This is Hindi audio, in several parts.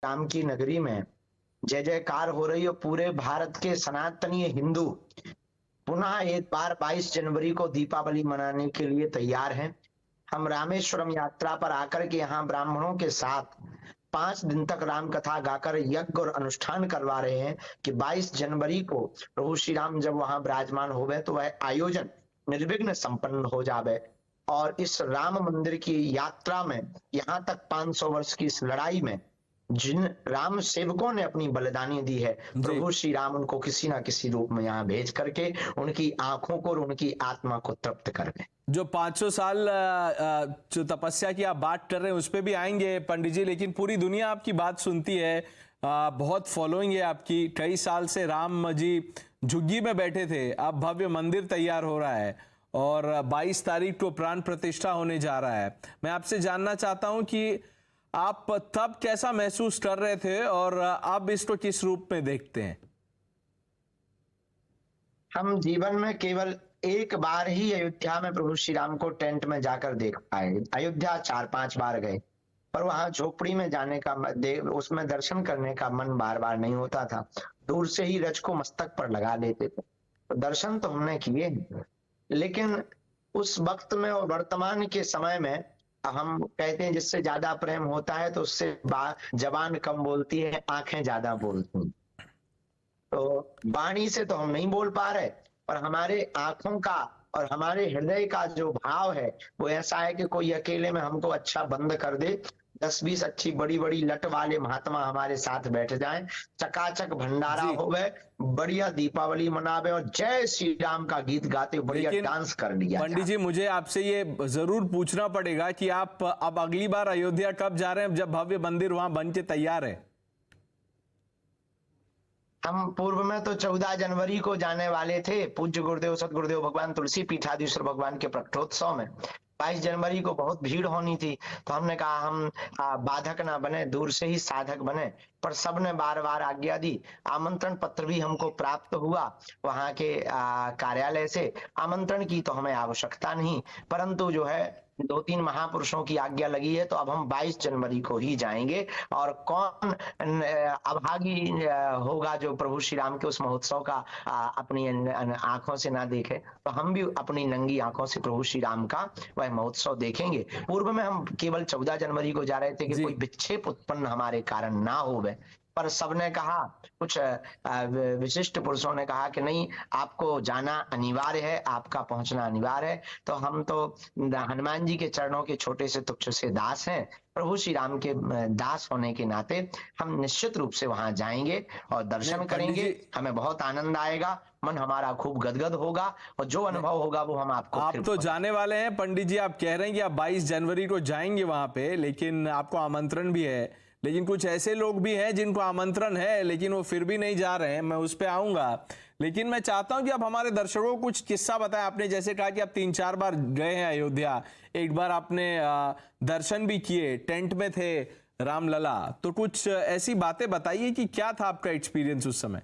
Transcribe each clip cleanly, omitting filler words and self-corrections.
राम की नगरी में जय जयकार हो रही है। पूरे भारत के सनातनीय हिंदू पुनः एक बार 22 जनवरी को दीपावली मनाने के लिए तैयार हैं। हम रामेश्वरम यात्रा पर आकर के यहाँ ब्राह्मणों के साथ 5 दिन तक राम कथा गाकर यज्ञ और अनुष्ठान करवा रहे हैं कि 22 जनवरी को प्रभु श्री राम जब वहां विराजमान हो गए तो वह आयोजन निर्विघ्न संपन्न हो जावे। और इस राम मंदिर की यात्रा में यहाँ तक 500 वर्ष की इस लड़ाई में जिन राम सेवकों ने अपनी बलिदानी दी है, जी। प्रभु श्री राम उनको किसी ना किसी रूप में यहाँ भेज करके उनकी आंखों को और उनकी आत्मा को तृप्त कर दें। जो 500 साल जो तपस्या की आप बात कर रहे हैं उस पे भी आएंगे पंडित जी, लेकिन पूरी दुनिया आपकी बात सुनती है। बहुत फॉलोइंग है आपकी। कई साल से राम जी झुग्गी में बैठे थे, अब भव्य मंदिर तैयार हो रहा है और 22 तारीख को प्राण प्रतिष्ठा होने जा रहा है। मैं आपसे जानना चाहता हूं कि आप तब कैसा महसूस कर रहे थे और अब इसको किस रूप में देखते हैं? हम जीवन में केवल एक बार ही अयोध्या में प्रभु श्री राम को टेंट में जाकर देख पाए। अयोध्या 4-5 बार गए, पर वहां झोपड़ी में जाने का उसमें दर्शन करने का मन बार बार नहीं होता था। दूर से ही रज को मस्तक पर लगा लेते थे। तो दर्शन तो हमने किए, लेकिन उस वक्त में और वर्तमान के समय में हम कहते हैं जिससे ज्यादा प्रेम होता है तो उससे जबान कम बोलती है, आंखें ज्यादा बोलती हैं। तो वाणी से तो हम नहीं बोल पा रहे, पर हमारे आंखों का और हमारे हृदय का जो भाव है वो ऐसा है कि कोई अकेले में हमको अच्छा बंद कर दे, 10-20 अच्छी बड़ी बड़ी लट वाले महात्मा हमारे साथ बैठ जाएं, चकाचक भंडारा जी, हो गए, बढ़िया दीपावली मनावे और जय श्री राम का गीत गाते बढ़िया लेकिन डांस कर लिया पंडित जाए। जी मुझे आपसे ये जरूर पूछना पड़ेगा कि आप अब अगली बार अयोध्या कब जा रहे हैं जब भव्य मंदिर वहां बन के तैयार है? हम पूर्व में तो 14 जनवरी को जाने वाले थे, पूज्य गुरुदेव सदगुरुदेव भगवान तुलसी पीठाधीश्वर भगवान के प्रकटोत्सव में। 22 जनवरी को बहुत भीड़ होनी थी, तो हमने कहा हम बाधक ना बने, दूर से ही साधक बने। पर सबने बार बार आज्ञा दी। आमंत्रण पत्र भी हमको प्राप्त हुआ वहां के कार्यालय से। आमंत्रण की तो हमें आवश्यकता नहीं, परंतु जो है 2-3 महापुरुषों की आज्ञा लगी है, तो अब हम 22 जनवरी को ही जाएंगे। और कौन अभागी होगा जो प्रभु श्री राम के उस महोत्सव का अपनी आंखों से ना देखे। तो हम भी अपनी नंगी आंखों से प्रभु श्री राम का वह महोत्सव देखेंगे। पूर्व में हम केवल 14 जनवरी को जा रहे थे कि जी। कोई विक्षेप उत्पन्न हमारे कारण ना हो, पर सबने कहा, कुछ विशिष्ट पुरुषों ने कहा कि नहीं, आपको जाना अनिवार्य है, आपका पहुंचना अनिवार्य है। तो हम तो हनुमान जी के चरणों के छोटे से तुच्छ से दास हैं, प्रभु श्री राम के दास होने के नाते हम निश्चित रूप से वहां जाएंगे और दर्शन पंडित करेंगे। जी, हमें बहुत आनंद आएगा, मन हमारा खूब गदगद होगा और जो अनुभव होगा वो हम आपको आप फिर तो बताएंगे। जाने वाले हैं पंडित जी। आप कह रहे हैं कि आप 22 जनवरी को जाएंगे वहां पे, लेकिन आपको आमंत्रण भी है। लेकिन कुछ ऐसे लोग भी हैं जिनको आमंत्रण है लेकिन वो फिर भी नहीं जा रहे हैं। मैं उस पे आऊंगा, लेकिन मैं चाहता हूं कि आप हमारे दर्शकों को कुछ किस्सा बताएं। आपने जैसे कहा कि आप 3-4 बार गए हैं अयोध्या, एक बार आपने दर्शन भी किए, टेंट में थे रामलला, तो कुछ ऐसी बातें बताइए कि क्या था आपका एक्सपीरियंस उस समय?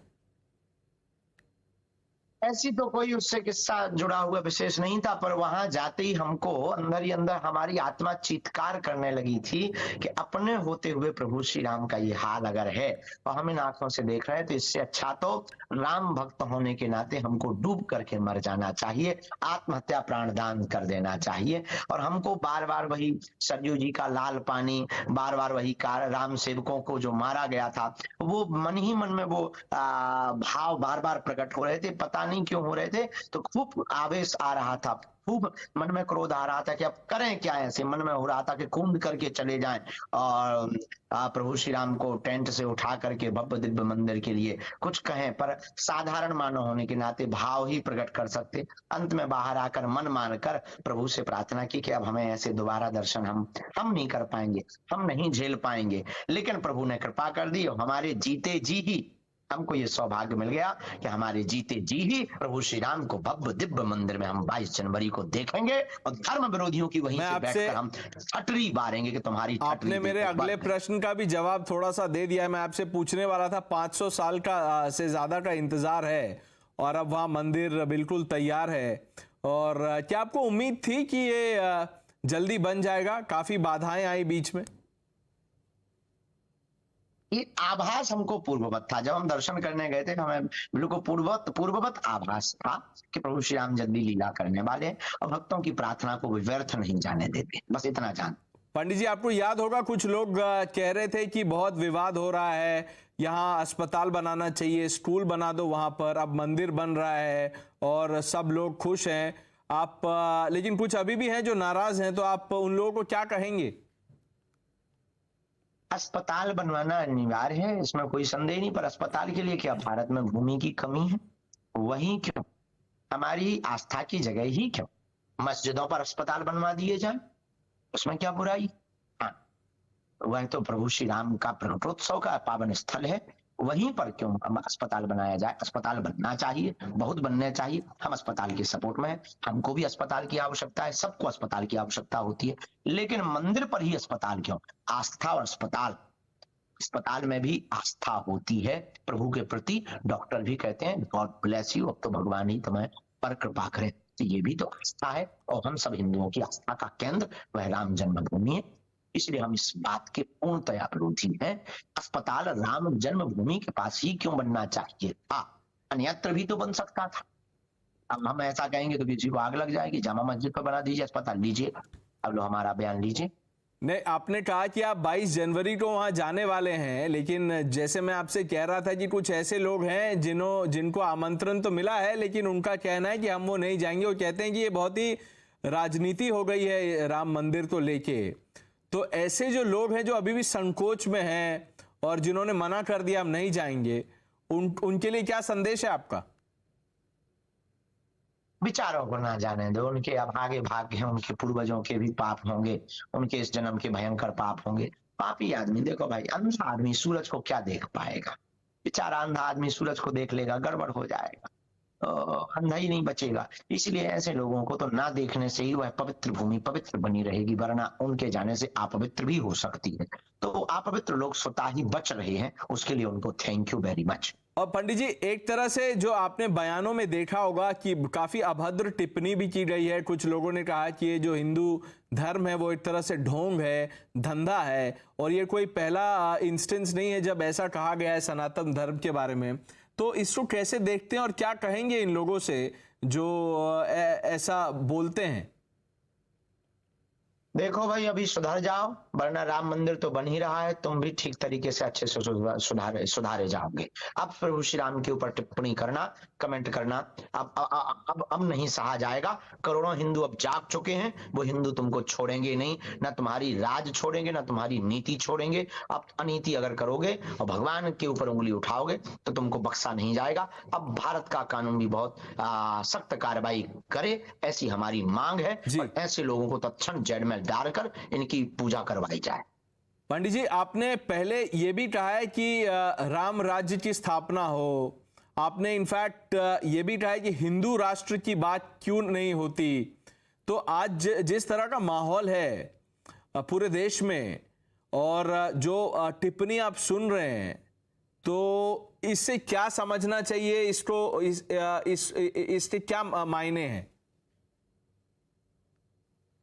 ऐसी तो कोई उससे किस्सा जुड़ा हुआ विशेष नहीं था, पर वहां जाते ही हमको अंदर ही अंदर हमारी आत्मा चीत्कार करने लगी थी कि अपने होते हुए प्रभु श्री राम का ये हाल अगर है और हम इन आंखों से देख रहे हैं, तो इससे अच्छा तो राम भक्त होने के नाते हमको डूब करके मर जाना चाहिए, आत्महत्या प्राणदान कर देना चाहिए। और हमको बार बार वही सरयू जी का लाल पानी, बार बार वही राम सेवकों को जो मारा गया था, वो मन ही मन में वो भाव बार बार प्रकट हो रहे थे। पता नहीं क्यों हो रहे थे, तो खूब आवेश आ रहा था, खूब मन में क्रोध आ रहा था कि अब करें क्या। ऐसे मन में हो रहा था कि कूद करके चले जाएं और प्रभु श्री राम को टेंट से उठा करके भव्य दिव्य मंदिर के लिए कुछ कहें, पर साधारण मानव होने के नाते भाव ही प्रकट कर सकते। अंत में बाहर आकर मन मानकर प्रभु से प्रार्थना की कि अब हमें ऐसे दोबारा दर्शन हम नहीं कर पाएंगे, हम नहीं झेल पाएंगे। लेकिन प्रभु ने कृपा कर दी और हमारे जीते जी ही हमको ये सौभाग्य मिल गया कि हमारे जीते जी ही प्रभु श्री राम को भव्य दिव्य मंदिर में हम 22 जनवरी को देखेंगे और धर्म विरोधियों की वहीं मैं से आपसे बैठकर हम छटरी बारेंगे कि तुम्हारी छटरी आपने मेरे देखो अगले बस। प्रश्न का भी जवाब थोड़ा सा दे दिया है। मैं आपसे पूछने वाला था, 500 साल का से ज्यादा का इंतजार है और अब वहां मंदिर बिल्कुल तैयार है, और क्या आपको उम्मीद थी कि ये जल्दी बन जाएगा? काफी बाधाएं आई बीच में। ये आभास हमको पूर्ववत था। जब हम दर्शन करने गए थे हमें बिल्कुल पूर्ववत आभास था कि प्रभु श्री राम जल्दी लीला करने वाले हैं और भक्तों की प्रार्थना को भी व्यर्थ नहीं जाने देते। बस इतना जान। पंडित जी, आपको याद होगा कुछ लोग कह रहे थे कि बहुत विवाद हो रहा है, यहाँ अस्पताल बनाना चाहिए, स्कूल बना दो वहां पर, अब मंदिर बन रहा है और सब लोग खुश हैं। आप लेकिन कुछ अभी भी हैं जो नाराज हैं, तो आप उन लोगों को क्या कहेंगे? अस्पताल बनवाना अनिवार्य है, इसमें कोई संदेह नहीं, पर अस्पताल के लिए क्या भारत में भूमि की कमी है? वहीं क्यों हमारी आस्था की जगह ही क्यों मस्जिदों पर अस्पताल बनवा दिए जाए, उसमें क्या बुराई? हाँ, वह तो प्रभु श्री राम का प्रकटोत्सव का पावन स्थल है, वहीं पर क्यों हम अस्पताल बनाया जाए? अस्पताल बनना चाहिए, बहुत बनने चाहिए। हम अस्पताल के सपोर्ट में है, हमको भी अस्पताल की आवश्यकता है, सबको अस्पताल की आवश्यकता होती है, लेकिन मंदिर पर ही अस्पताल क्यों? आस्था और अस्पताल में भी आस्था होती है प्रभु के प्रति। डॉक्टर भी कहते हैं गॉड ब्लेस यू, अब तो भगवान ही तुम्हें पर कृपा करे। तो ये भी तो आस्था है, और हम सब हिंदुओं की आस्था का केंद्र वह राम जन्मभूमि है, इसलिए हम इस बात के पूर्णतया विरोधी हैं। अस्पताल राम जन्मभूमि के पास ही क्यों बनना चाहिए था? अन्यत्र भी तो बन सकता था। अब हम ऐसा कहेंगे तो किसी को आग लग जाएगी। जामा मस्जिद पर बना दीजिए अस्पताल, लीजिए। अब लो हमारा बयान लीजिए। नहीं, आपने कहा कि आप 22 जनवरी को वहां जाने वाले हैं, लेकिन जैसे मैं आपसे कह रहा था कि कुछ ऐसे लोग हैं जिनको आमंत्रण तो मिला है, लेकिन उनका कहना है कि हम वो नहीं जाएंगे। वो कहते हैं कि ये बहुत ही राजनीति हो गई है राम मंदिर को लेके। तो ऐसे जो लोग हैं जो अभी भी संकोच में हैं और जिन्होंने मना कर दिया हम नहीं जाएंगे, उनके लिए क्या संदेश है आपका? विचारों को ना जाने दो, उनके अभागे भाग्य हैं, उनके पूर्वजों के भी पाप होंगे, उनके इस जन्म के भयंकर पाप होंगे। पापी आदमी, देखो भाई, अंधा आदमी सूरज को क्या देख पाएगा? बेचारा अंधा आदमी सूरज को देख लेगा, गड़बड़ हो जाएगा, अंधा ही नहीं बचेगा। इसलिए ऐसे लोगों को तो ना देखने से ही वह पवित्र भूमि पवित्र बनी रहेगी, वरना उनके जाने से अपवित्र भी हो सकती है। तो अपवित्र लोग स्वतः ही बच रहे हैं, उसके लिए उनको थैंक यू वेरी मच। और पंडित जी, एक तरह से जो आपने बयानों में देखा होगा कि काफी अभद्र टिप्पणी भी की गई है। कुछ लोगों ने कहा कि ये जो हिंदू धर्म है वो एक तरह से ढोंग है, धंधा है, और ये कोई पहला इंस्टेंस नहीं है जब ऐसा कहा गया है सनातन धर्म के बारे में। तो इसको कैसे देखते हैं और क्या कहेंगे इन लोगों से जो ऐसा बोलते हैं? देखो भाई, अभी सुधर जाओ, वरना राम मंदिर तो बन ही रहा है, तुम भी ठीक तरीके से अच्छे से सुधारे जाओगे। अब प्रभु श्री राम के ऊपर टिप्पणी करना, कमेंट करना अब नहीं सहा जाएगा। करोड़ों हिंदू अब जाग चुके हैं, वो हिंदू तुमको छोड़ेंगे नहीं, ना तुम्हारी राज छोड़ेंगे, ना तुम्हारी नीति छोड़ेंगे। अब अनीति अगर करोगे और भगवान के ऊपर उंगली उठाओगे तो तुमको बख्शा नहीं जाएगा। अब भारत का कानून भी बहुत सख्त कार्रवाई करे, ऐसी हमारी मांग है, और ऐसे लोगों को तत्क्षण जेल में डालकर इनकी पूजा करवाई जाए। पंडित जी, आपने पहले ये भी कहा है कि राम राज्य की स्थापना हो, आपने इनफैक्ट ये भी कहा है कि हिंदू राष्ट्र की बात क्यों नहीं होती। तो आज जिस तरह का माहौल है पूरे देश में और जो टिप्पणी आप सुन रहे हैं, तो इससे क्या समझना चाहिए? इसको इसके क्या मायने हैं?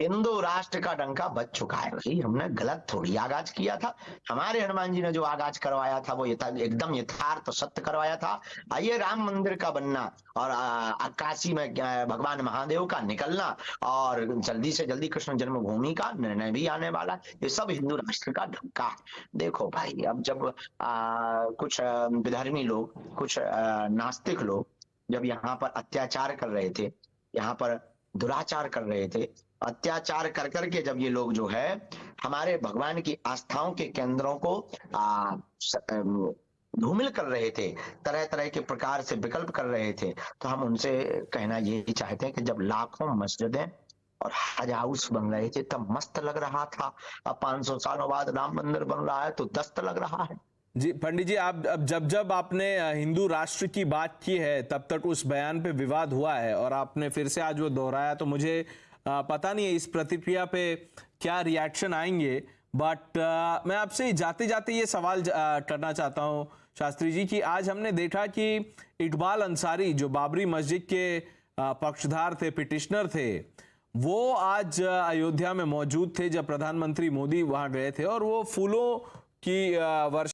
हिंदू राष्ट्र का डंका बज चुका है भाई, हमने गलत थोड़ी आगाज किया था। हमारे हनुमान जी ने जो आगाज करवाया था वो एकदम यथार्थ सत्य करवाया था। ये राम मंदिर का बनना और काशी में भगवान महादेव का निकलना और जल्दी से जल्दी कृष्ण जन्मभूमि का निर्णय भी आने वाला, ये सब हिंदू राष्ट्र का डंका है। देखो भाई, अब जब कुछ विधर्मी लोग, कुछ नास्तिक लोग जब यहाँ पर अत्याचार कर रहे थे, यहाँ पर दुराचार कर रहे थे, अत्याचार कर करके जब ये लोग जो है हमारे भगवान की आस्थाओं के केंद्रों को धूमिल कर रहे थे, तरह तरह के प्रकार से विकल्प कर रहे थे, तो हम उनसे कहना यही चाहते हैं कि जब लाखों मस्जिदें और हज हाउस बन रहे थे तब मस्त लग रहा था, अब 500 सालों बाद राम मंदिर बन रहा है तो दस्त लग रहा है। जी पंडित जी, आप अब जब आपने हिंदू राष्ट्र की बात की है तब तक उस बयान पे विवाद हुआ है और आपने फिर से आज वो दोहराया, तो मुझे पता नहीं है इस प्रतिक्रिया पे क्या रिएक्शन आएंगे। बट मैं आपसे जाते जाते ये सवाल करना चाहता हूँ शास्त्री जी कि आज हमने देखा कि इकबाल अंसारी जो बाबरी मस्जिद के पक्षधार थे, पिटिशनर थे, वो आज अयोध्या में मौजूद थे जब प्रधानमंत्री मोदी वहां गए थे और वो फूलों की वर्षा